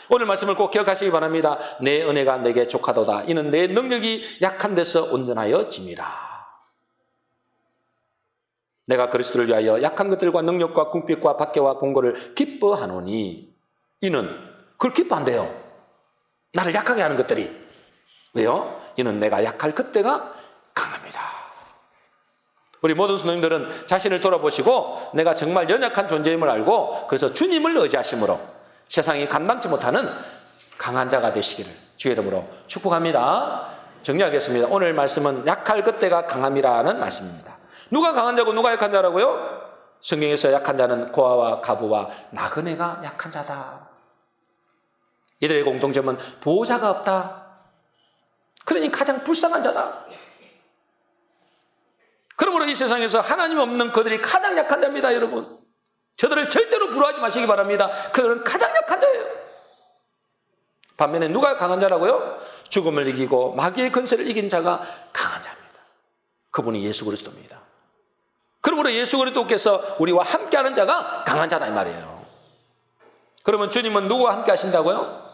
오늘 말씀을 꼭 기억하시기 바랍니다. 내 은혜가 내게 족하도다. 이는 내 능력이 약한 데서 온전하여 짐이라. 내가 그리스도를 위하여 약한 것들과 능력과 궁핍과 박해와 공고를 기뻐하노니 이는 그걸 기뻐한대요. 나를 약하게 하는 것들이. 왜요? 이는 내가 약할 그때가 강합니다. 우리 모든 성도님들은 자신을 돌아보시고 내가 정말 연약한 존재임을 알고 그래서 주님을 의지하심으로 세상이 감당치 못하는 강한 자가 되시기를 주의 이름으로 축복합니다. 정리하겠습니다. 오늘 말씀은 약할 그때가 강함이라는 말씀입니다. 누가 강한 자고 누가 약한 자라고요? 성경에서 약한 자는 고아와 가부와 나그네가 약한 자다. 이들의 공통점은 보호자가 없다. 그러니 가장 불쌍한 자다. 그러므로 이 세상에서 하나님 없는 그들이 가장 약한 자입니다, 여러분. 저들을 절대로 부러워하지 마시기 바랍니다. 그들은 가장 약한 자예요. 반면에 누가 강한 자라고요? 죽음을 이기고 마귀의 권세를 이긴 자가 강한 자입니다. 그분이 예수 그리스도입니다. 그러므로 예수 그리스도께서 우리와 함께하는 자가 강한 자다 이 말이에요. 그러면 주님은 누구와 함께 하신다고요?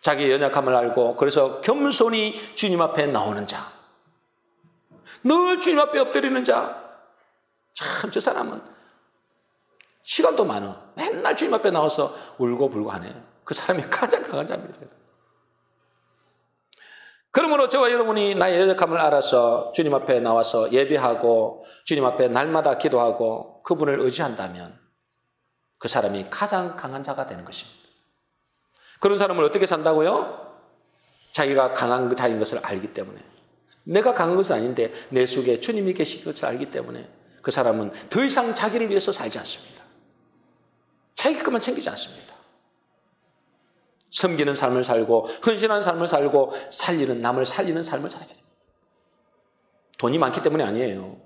자기의 연약함을 알고 그래서 겸손히 주님 앞에 나오는 자, 늘 주님 앞에 엎드리는 자. 참 저 사람은 시간도 많아. 맨날 주님 앞에 나와서 울고 불고 하네. 그 사람이 가장 강한 자입니다. 그러므로 저와 여러분이 나의 연약함을 알아서 주님 앞에 나와서 예배하고 주님 앞에 날마다 기도하고 그분을 의지한다면 그 사람이 가장 강한 자가 되는 것입니다. 그런 사람을 어떻게 산다고요? 자기가 강한 자인 것을 알기 때문에. 내가 강한 것은 아닌데 내 속에 주님이 계신 것을 알기 때문에 그 사람은 더 이상 자기를 위해서 살지 않습니다. 자기 것만 챙기지 않습니다. 섬기는 삶을 살고 헌신하는 삶을 살고 남을 살리는 삶을 살게 됩니다. 돈이 많기 때문이 아니에요.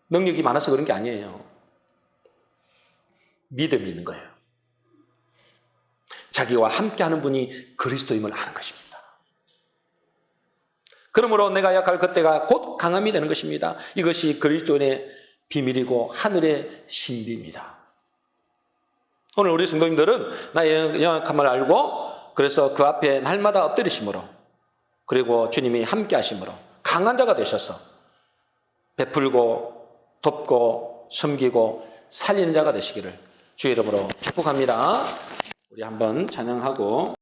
능력이 많아서 그런 게 아니에요. 믿음이 있는 거예요. 자기와 함께하는 분이 그리스도임을 아는 것입니다. 그러므로 내가 약할 그때가 곧 강함이 되는 것입니다. 이것이 그리스도인의 비밀이고 하늘의 신비입니다. 오늘 우리 성도님들은 나의 연약함을 알고 그래서 그 앞에 날마다 엎드리심으로 그리고 주님이 함께 하심으로 강한 자가 되셔서 베풀고 돕고 섬기고 살리는 자가 되시기를 주의 이름으로 축복합니다. 우리 한번 찬양하고